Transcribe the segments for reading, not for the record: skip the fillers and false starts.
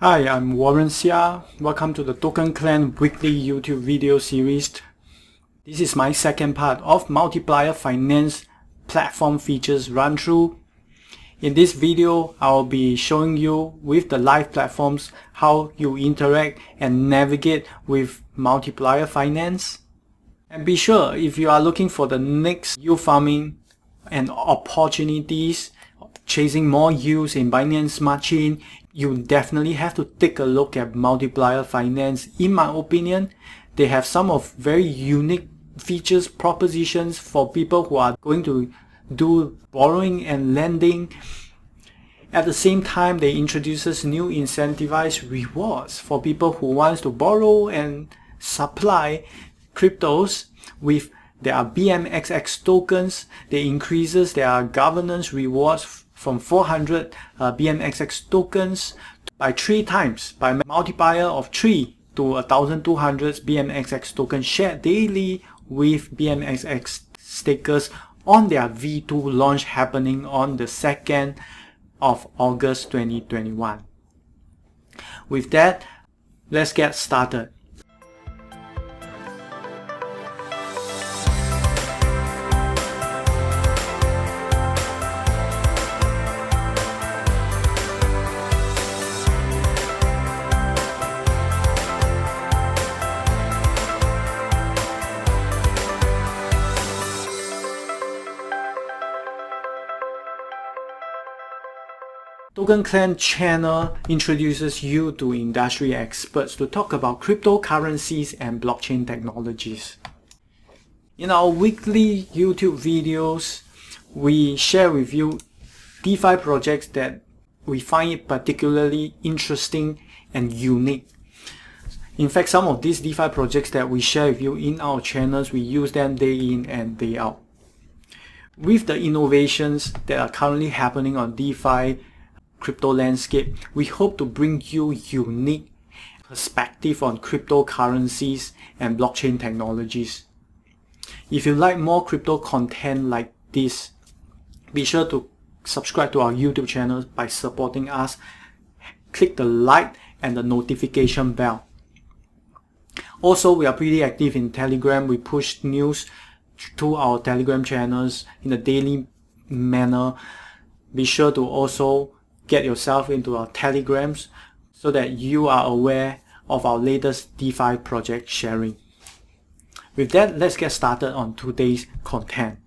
Hi, I'm Warren Xia. Welcome to the Token Clan weekly YouTube video series. This is my second part of Multiplier Finance platform features run through. In this video, I'll be showing you with the live platforms how you interact and navigate with Multiplier Finance. And be sure, if you are looking for the next yield farming and opportunities, chasing more yields in Binance Smart Chain, you definitely have to take a look at Multiplier Finance. In my opinion, they have some of very unique features, propositions for people who are going to do borrowing and lending. At the same time, they introduces new incentivized rewards for people who wants to borrow and supply cryptos with their BMXX tokens. They increases their governance rewards from 400 BMXX tokens by 3 times, by multiplier of 3 to 1200 BMXX tokens shared daily with BMXX stakers on their V2 launch happening on the 2nd of August 2021. With that, let's get started. Token Clan channel introduces you to industry experts to talk about cryptocurrencies and blockchain technologies. In our weekly YouTube videos, we share with you DeFi projects that we find it particularly interesting and unique. In fact, some of these DeFi projects that we share with you in our channels, we use them day in and day out. With the innovations that are currently happening on DeFi crypto landscape, we hope to bring you unique perspective on cryptocurrencies and blockchain technologies. If you like more crypto content like this, be sure to subscribe to our YouTube channel by supporting us. Click the like and the notification bell. Also, we are pretty active in Telegram. We push news to our Telegram channels in a daily manner. Be sure to also get yourself into our Telegrams so that you are aware of our latest DeFi project sharing. With that, let's get started on today's content.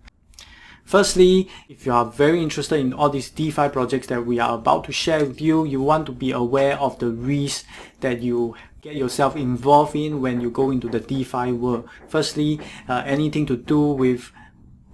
Firstly, if you are very interested in all these DeFi projects that we are about to share with you, you want to be aware of the risks that you get yourself involved in when you go into the DeFi world. Firstly, anything to do with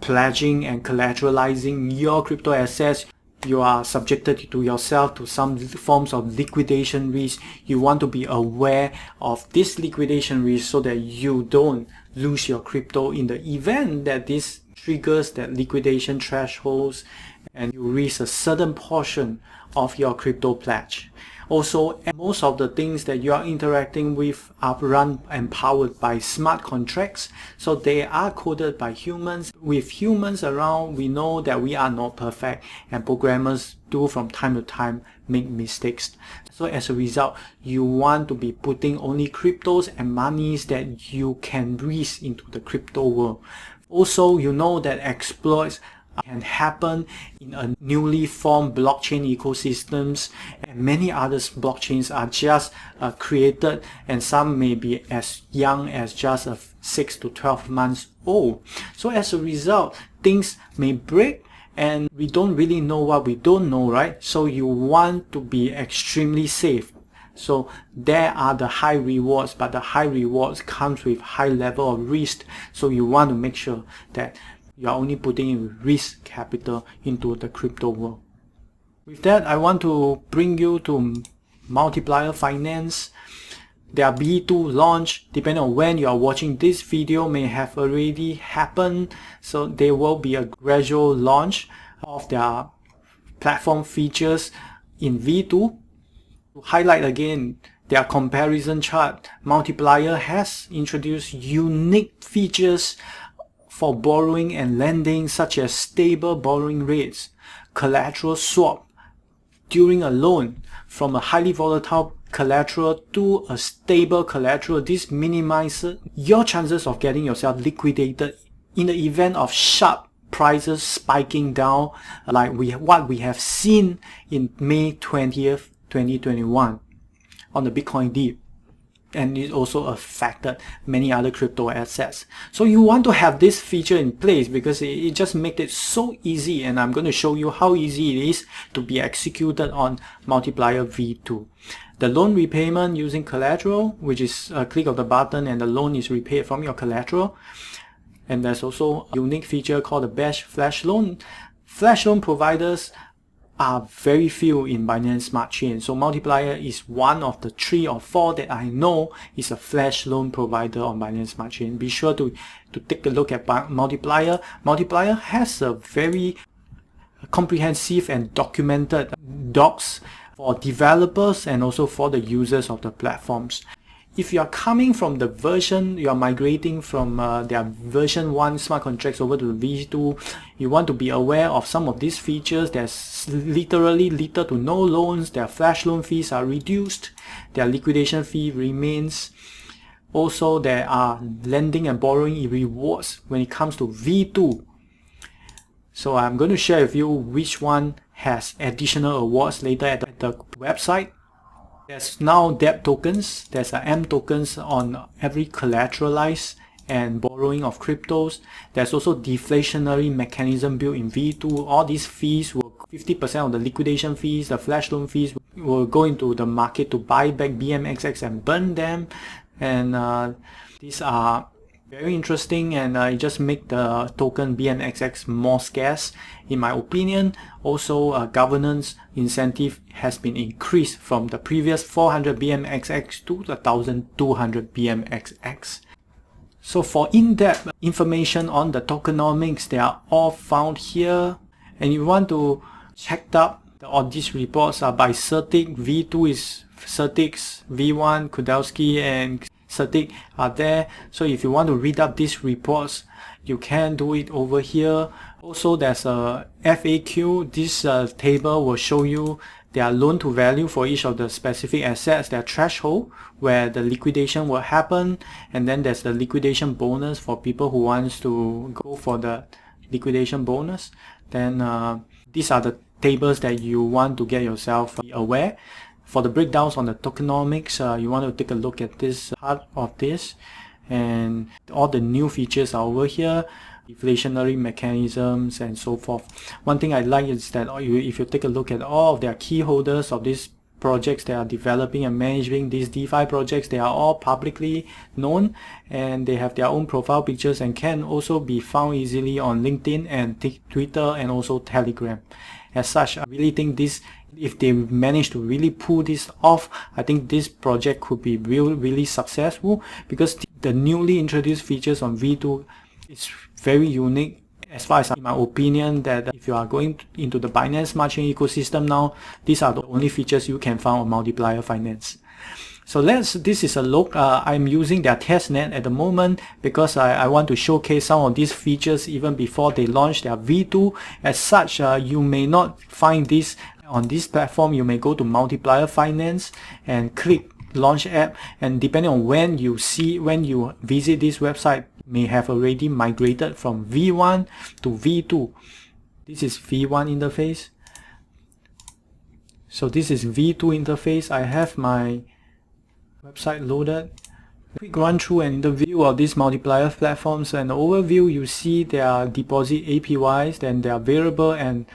pledging and collateralizing your crypto assets. You are subjected to yourself to some forms of liquidation risk. You want to be aware of this liquidation risk so that you don't lose your crypto in the event that this triggers that liquidation thresholds and you risk a certain portion of your crypto pledge. Also, most of the things that you are interacting with are run and powered by smart contracts, so they are coded by humans. With humans around, we know that we are not perfect and programmers do from time to time make mistakes. So as a result, you want to be putting only cryptos and monies that you can risk into the crypto world. Also, you know that exploits can happen in a newly formed blockchain ecosystems, and many other blockchains are just created, and some may be as young as just 6 to 12 months old. So as a result, things may break and we don't really know what we don't know, right? So you want to be extremely safe. So there are the high rewards, but the high rewards comes with high level of risk. So you want to make sure that you are only putting in risk capital into the crypto world. With that, I want to bring you to Multiplier Finance. Their B2 launch, depending on when you are watching this video, may have already happened. So there will be a gradual launch of their platform features in V2. To highlight again their comparison chart, Multiplier has introduced unique features for borrowing and lending, such as stable borrowing rates, collateral swap during a loan from a highly volatile collateral to a stable collateral, this minimizes your chances of getting yourself liquidated in the event of sharp prices spiking down, like what we have seen in May 20th, 2021 on the Bitcoin dip. And it also affected many other crypto assets. So you want to have this feature in place because it just makes it so easy, and I'm going to show you how easy it is to be executed on Multiplier V2. The loan repayment using collateral, which is a click of the button and the loan is repaid from your collateral. And there's also a unique feature called the Bash Flash Loan. Flash loan providers are very few in Binance Smart Chain. So Multiplier is one of the 3 or 4 that I know is a flash loan provider on Binance Smart Chain. Be sure to take a look at Multiplier. Multiplier has a very comprehensive and documented docs for developers and also for the users of the platforms. If you are coming from the version, you are migrating from their version 1 smart contracts over to the V2, you want to be aware of some of these features. There's literally little to no loans, their flash loan fees are reduced, their liquidation fee remains. Also, there are lending and borrowing rewards when it comes to V2. So I'm going to share with you which one has additional awards later at the website. There's now DEP tokens, there's M tokens on every collateralized and borrowing of cryptos. There's also deflationary mechanism built in V2. All these fees will 50% of the liquidation fees, the flash loan fees will go into the market to buy back BMXX and burn them. And these are very interesting, and it just make the token BMXX more scarce in my opinion. Also, governance incentive has been increased from the previous 400 BMXX to 1,200 BMXX. So for in-depth information on the tokenomics, they are all found here, and you want to check up all these reports are by Certic. V2 is Certic's, V1, Kudelski and Certic are there. So if you want to read up these reports, you can do it over here. Also, there's a FAQ. This table will show you their loan to value for each of the specific assets, their threshold where the liquidation will happen, and then there's the liquidation bonus for people who wants to go for the liquidation bonus. Then these are the tables that you want to get yourself aware. For the breakdowns on the tokenomics, you want to take a look at this part of this, and all the new features are over here, deflationary mechanisms and so forth. One thing I like is that if you take a look at all of their key holders of these projects they are developing and managing these DeFi projects, they are all publicly known and they have their own profile pictures and can also be found easily on LinkedIn and Twitter and also Telegram. As such, I really think this, if they manage to really pull this off, I think this project could be really successful, because the newly introduced features on V2 is very unique as far as in my opinion, that if you are going into the Binance Smart Chain ecosystem now, these are the only features you can find on Multiplier Finance. So this is a look. I'm using their testnet at the moment because I want to showcase some of these features even before they launch their V2. As such, you may not find this on this platform. You may go to Multiplier Finance and click Launch App, and depending on when you visit this website, may have already migrated from V1 to V2. This is V1 interface. So this is V2 interface. I have my website loaded. Quick run through an interview of these multiplier platforms, and overview you see their deposit APYs, then their variable and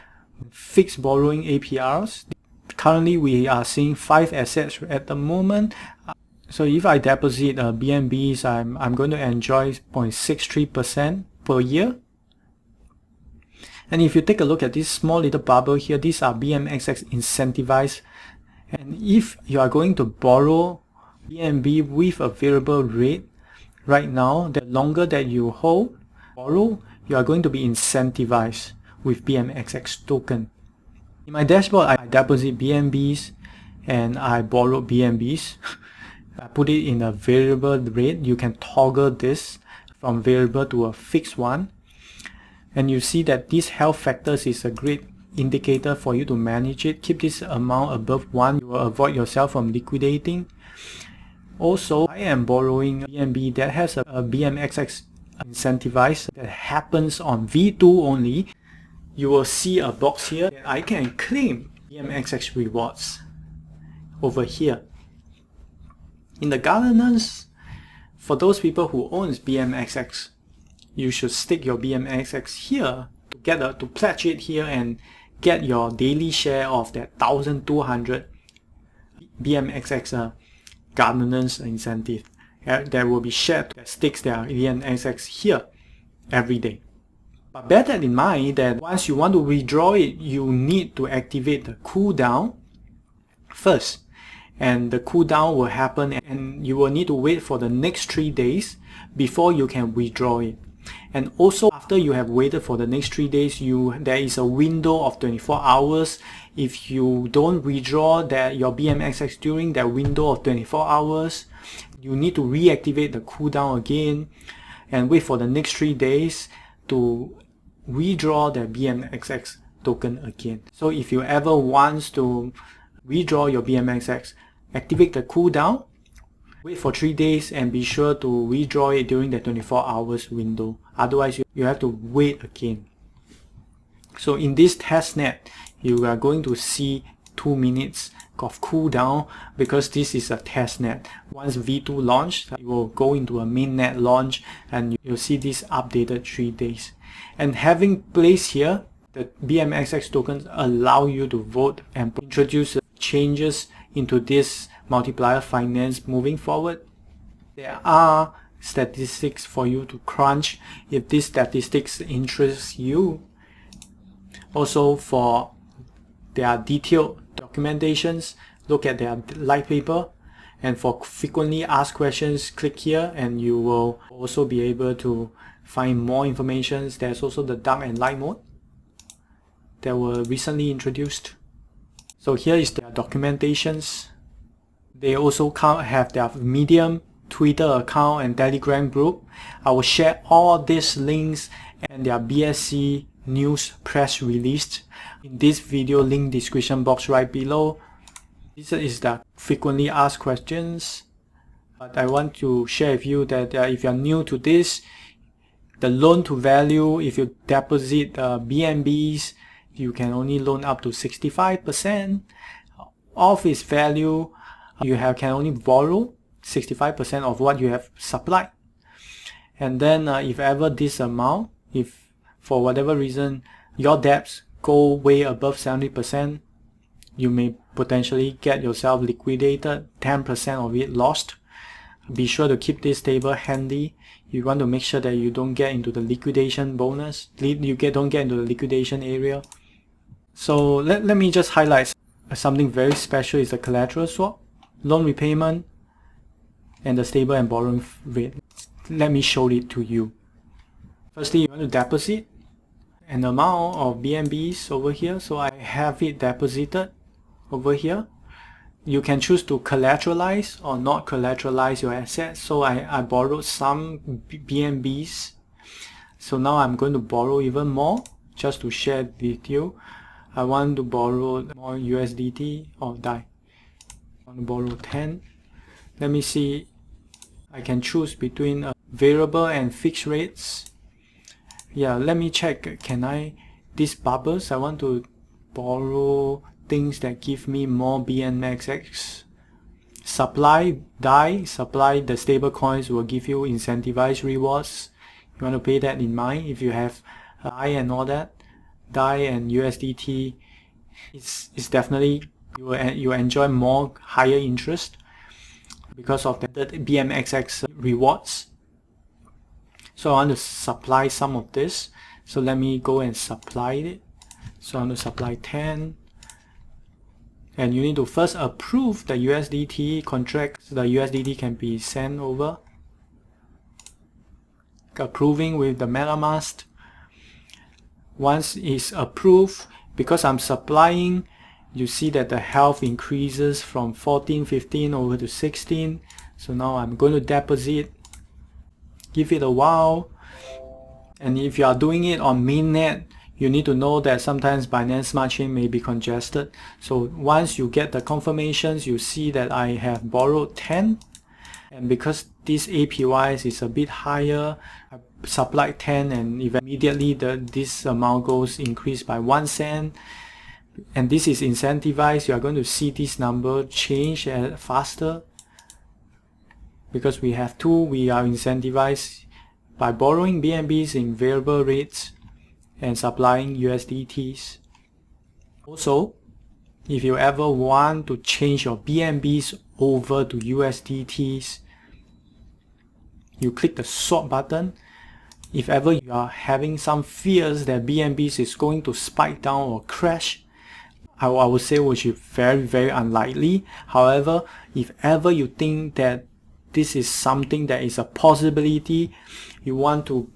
fixed borrowing APRs. Currently we are seeing 5 assets at the moment. So if I deposit BNBs, I'm going to enjoy 0.63% per year. And if you take a look at this small little bubble here, these are BMXX incentivized. And if you are going to borrow BNB with a variable rate, right now, the longer that you borrow, you are going to be incentivized with BMXX token. In my dashboard, I deposit BNBs and I borrow BNBs. I put it in a variable rate. You can toggle this from variable to a fixed one. And you see that these health factors is a great indicator for you to manage it. Keep this amount above 1. You will avoid yourself from liquidating. Also, I am borrowing BNB that has a BMXX incentivized that happens on V2 only. You will see a box here that I can claim BMXX rewards over here. In the governance, for those people who owns BMXX, you should stick your BMXX here to pledge it here and get your daily share of that 1,200 BMXX governance incentive that will be shared, that sticks their BMXX here every day. But bear that in mind that once you want to withdraw it, you need to activate the cooldown first. And the cooldown will happen and you will need to wait for the next 3 days before you can withdraw it. And also after you have waited for the next 3 days, there is a window of 24 hours. If you don't withdraw your BMXX during that window of 24 hours, you need to reactivate the cooldown again and wait for the next 3 days to withdraw the BMXX token again. So if you ever want to withdraw your BMXX, activate the cooldown, wait for 3 days and be sure to withdraw it during the 24 hours window. Otherwise, you have to wait again. So in this testnet, you are going to see 2 minutes of cooldown because this is a testnet. Once V2 launch, it will go into a mainnet launch and you'll see this updated 3 days. And having placed here, the BMXX tokens allow you to vote and introduce changes into this multiplier finance moving forward. There are statistics for you to crunch if these statistics interest you. Also, for their detailed documentations, look at their light paper. And for frequently asked questions, click here and you will also be able to find more information. There's also the dark and light mode that were recently introduced. So here is their documentations. They also have their Medium, Twitter account and Telegram group. I will share all these links and their BSC news press release in this video link description box right below. This is the frequently asked questions. But I want to share with you that if you are new to this, the loan to value, if you deposit BNBs, you can only loan up to 65% of its value. You can only borrow 65% of what you have supplied. And then if ever this amount, if for whatever reason your debts go way above 70%, you may potentially get yourself liquidated, 10% of it lost. Be sure to keep this table handy. You want to make sure that you don't get into the liquidation bonus, don't get into the liquidation area. So let me just highlight something very special is the collateral swap, loan repayment, and the stable and borrowing rate. Let me show it to you. Firstly, you want to deposit an amount of BNBs over here. So I have it deposited over here. You can choose to collateralize or not collateralize your assets. So I borrowed some BNBs. So now I'm going to borrow even more just to share with you. I want to borrow more USDT or DAI. I want to borrow 10. Let me see. I can choose between variable and fixed rates. Yeah, let me check. These bubbles, I want to borrow things that give me more BMXX. Supply DAI, the stable coins will give you incentivized rewards. You want to pay that in mind. If you have DAI and all that, DAI and USDT, it's definitely you enjoy more higher interest because of the BMXX rewards. So I want to supply some of this. So let me go and supply it. So I want to supply 10. And you need to first approve the USDT contract. So the USDT can be sent over. Approving with the MetaMask. Once it's approved, because I'm supplying, you see that the health increases from 14, 15 over to 16. So now I'm going to deposit. Give it a while. And if you are doing it on mainnet, you need to know that sometimes Binance Smart Chain may be congested. So once you get the confirmations, you see that I have borrowed 10, and because this APY is a bit higher, I supplied 10, and immediately this amount goes increased by 1 cent. And this is incentivized. You are going to see this number change faster because we have two. We are incentivized by borrowing BNBs in variable rates and supplying USDTs. Also, if you ever want to change your BNBs over to USDTs, you click the swap button. If ever you are having some fears that BNBs is going to spike down or crash, I would say which is very unlikely. However, if ever you think that this is something that is a possibility, you want to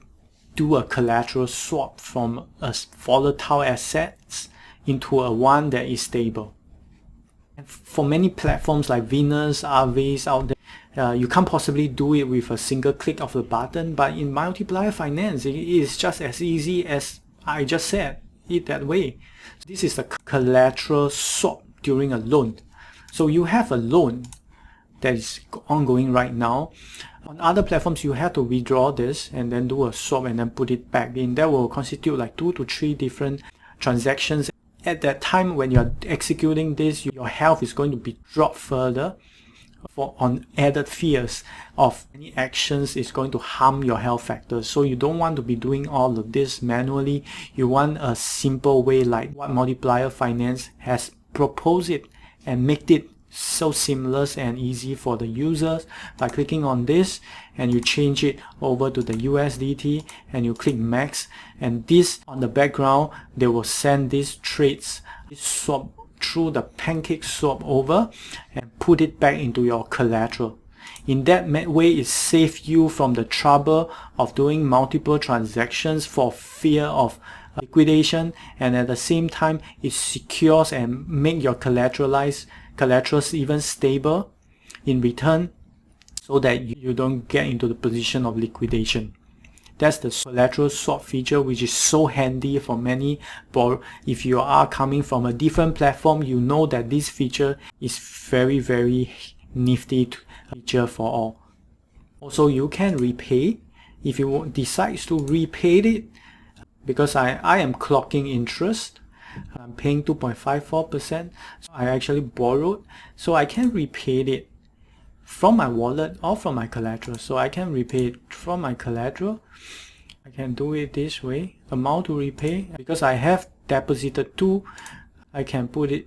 do a collateral swap from a volatile assets into a one that is stable. And for many platforms like Venus, Aave out there, you can't possibly do it with a single click of the button, but in Multiplier Finance, it is just as easy as I just said it that way. This is a collateral swap during a loan. So you have a loan that is ongoing right now. On other platforms, you have to withdraw this and then do a swap and then put it back in. That will constitute like 2 to 3 different transactions. At that time when you are executing this, your health is going to be dropped further on added fears of any actions is going to harm your health factors. So you don't want to be doing all of this manually. You want a simple way like what Multiplier Finance has proposed it and make it so seamless and easy for the users by clicking on this, and you change it over to the USDT and you click max, and this on the background they will send these trades, this swap through the pancake swap over and put it back into your collateral. In that way, it saves you from the trouble of doing multiple transactions for fear of liquidation, and at the same time it secures and make your collaterals even stable in return, so that you don't get into the position of liquidation. That's the collateral swap feature, which is so handy for many. If you are coming from a different platform, you know that this feature is very nifty feature for all. Also, you can repay if you decide to repay it, because I am clocking interest. I'm paying 2.54%. So I actually borrowed, so I can repay it from my wallet or from my collateral. So I can repay it from my collateral. I can do it this way. Amount to repay, because I have deposited 2, I can put it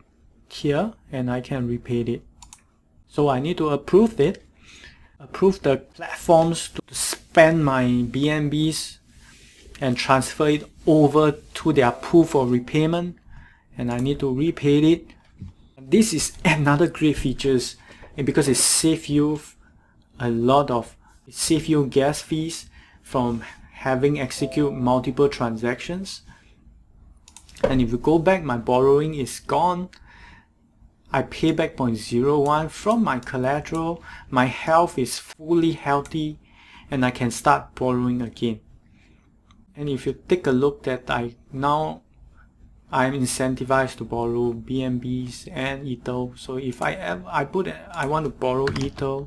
here and I can repay it. So I need to approve it, approve the platforms to spend my BNBs and transfer it over to their pool for repayment, and I need to repay it. This is another great features, and because it saves you gas fees from having execute multiple transactions. And if you go back, my borrowing is gone. I pay back 0.01 from my collateral. My health is fully healthy and I can start borrowing again. And if you take a look that I'm incentivized to borrow BNBs and Ether. So if I want to borrow Ether,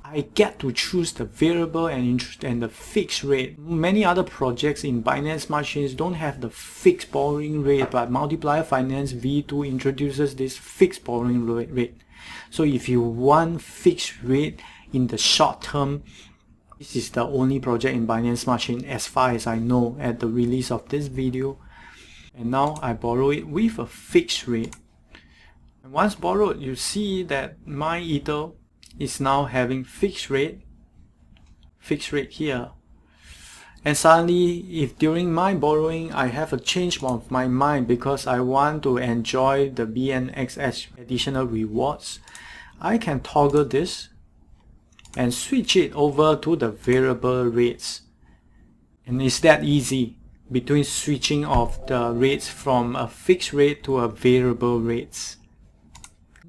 I get to choose the variable and the fixed rate. Many other projects in Binance Smart Chains don't have the fixed borrowing rate, but Multiplier Finance V2 introduces this fixed borrowing rate. So if you want fixed rate in the short term, this is the only project in Binance Smart Chain as far as I know at the release of this video. And now I borrow it with a fixed rate. And once borrowed, you see that my Ether is now having fixed rate here. And suddenly, if during my borrowing I have a change of my mind because I want to enjoy the BNXS additional rewards, I can toggle this and switch it over to the variable rates. And it's that easy between switching of the rates from a fixed rate to a variable rates.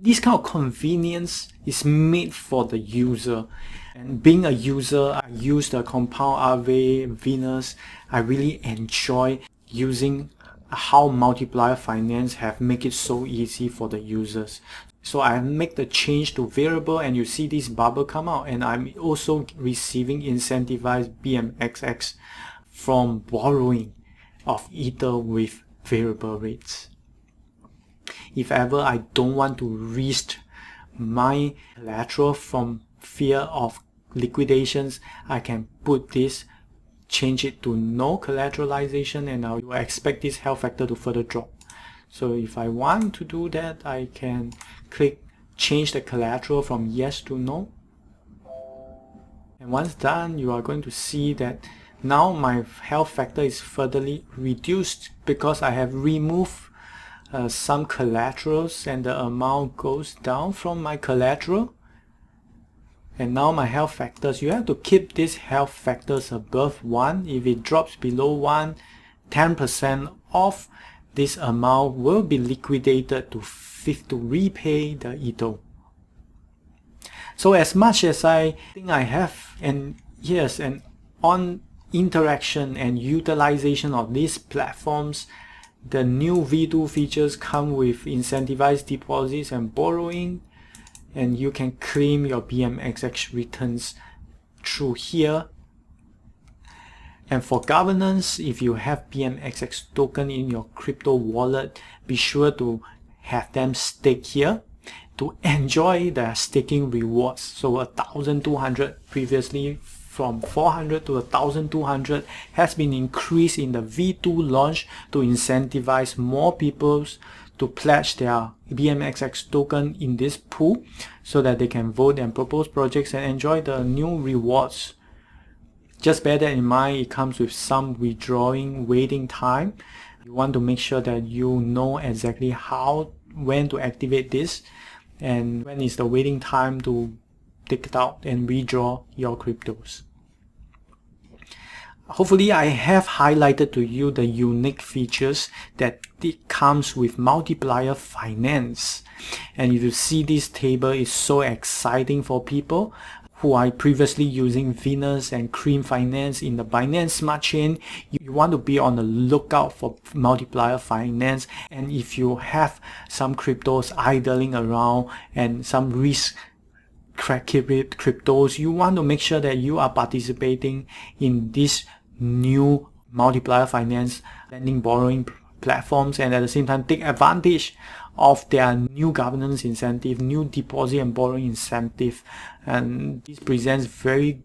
This kind of convenience is made for the user. And being a user, I use the Compound, Aave, Venus. I really enjoy using how Multiplier Finance have make it so easy for the users. So I make the change to variable, and you see this bubble come out, and I'm also receiving incentivized BMXX from borrowing of Ether with variable rates. If ever I don't want to risk my collateral from fear of liquidations, I can put this, change it to no collateralization, and I will expect this health factor to further drop. So if I want to do that, I can click change the collateral from yes to no. And once done, you are going to see that now my health factor is furtherly reduced because I have removed some collaterals, and the amount goes down from my collateral. And now my health factors, you have to keep these health factors above 1. If it drops below 1, 10% of this amount will be liquidated to repay the Ether. So as much as I think I have, and yes, and on interaction and utilization of these platforms, the new V2 features come with incentivized deposits and borrowing, and you can claim your BMXX returns through here. And for governance, if you have BMXX token in your crypto wallet, be sure to have them stake here to enjoy the staking rewards. So 1,200 previously, from 400 to 1,200 has been increased in the V2 launch to incentivize more people to pledge their BMXX token in this pool so that they can vote and propose projects and enjoy the new rewards. Just bear that in mind, it comes with some withdrawing waiting time. You want to make sure that you know exactly when to activate this, and when is the waiting time to take it out and withdraw your cryptos. Hopefully I have highlighted to you the unique features that it comes with Multiplier Finance. And if you see this table is so exciting for people who are previously using Venus and Cream Finance in the Binance Smart Chain, you want to be on the lookout for Multiplier Finance. And if you have some cryptos idling around and some risk cryptos, you want to make sure that you are participating in this new Multiplier Finance lending borrowing platforms, and at the same time take advantage of their new governance incentive, new deposit and borrowing incentive. And this presents very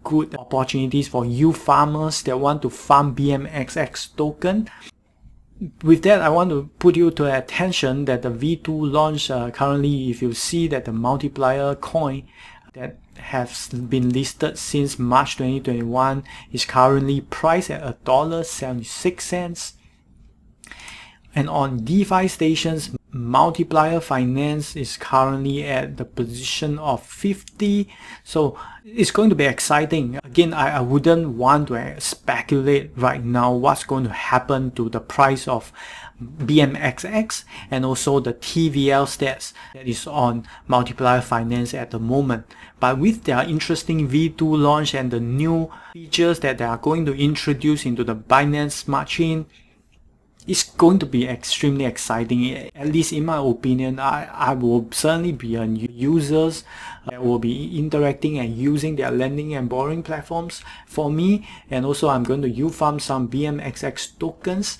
good opportunities for you farmers that want to farm BMXX token. With that, I want to put you to attention that the V2 launch currently, if you see that the Multiplier coin that has been listed since March 2021 is currently priced at $1.76. And on DeFi stations, Multiplier Finance is currently at the position of 50. So it's going to be exciting. Again, I wouldn't want to speculate right now what's going to happen to the price of BMXX and also the TVL stats that is on Multiplier Finance at the moment. But with their interesting V2 launch and the new features that they are going to introduce into the Binance Smart Chain, it's going to be extremely exciting. At least in my opinion, I will certainly be a users that will be interacting and using their lending and borrowing platforms for me. And also I'm going to ufarm some BMXX tokens,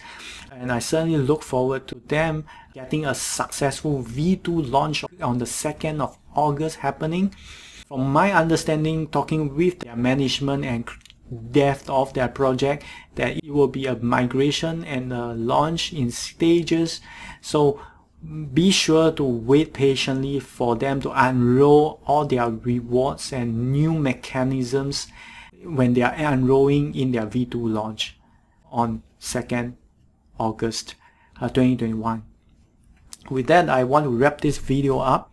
and I certainly look forward to them getting a successful V2 launch on the 2nd of August happening. From my understanding, talking with their management and depth of their project, that it will be a migration and a launch in stages. So be sure to wait patiently for them to unroll all their rewards and new mechanisms when they are unrolling in their V2 launch on 2nd August 2021. With that, I want to wrap this video up.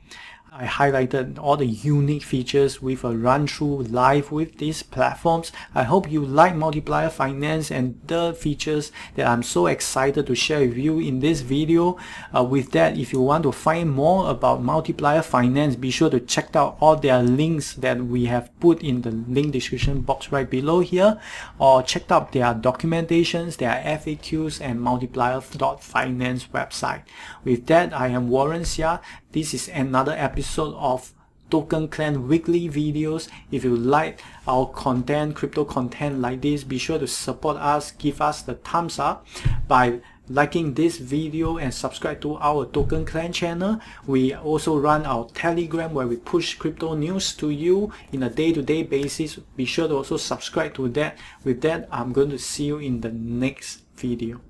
I highlighted all the unique features with a run through live with these platforms. I hope you like Multiplier Finance and the features that I'm so excited to share with you in this video. With that, if you want to find more about Multiplier Finance, be sure to check out all their links that we have put in the link description box right below here, or check out their documentations, their FAQs, and multiplier.finance website. With that, I am Warren Xia. This is another episode of Token Clan weekly videos. If you like our content, crypto content like this, be sure to support us, give us the thumbs up by liking this video and subscribe to our Token Clan channel. We also run our Telegram where we push crypto news to you in a day-to-day basis. Be sure to also subscribe to that. With that, I'm going to see you in the next video.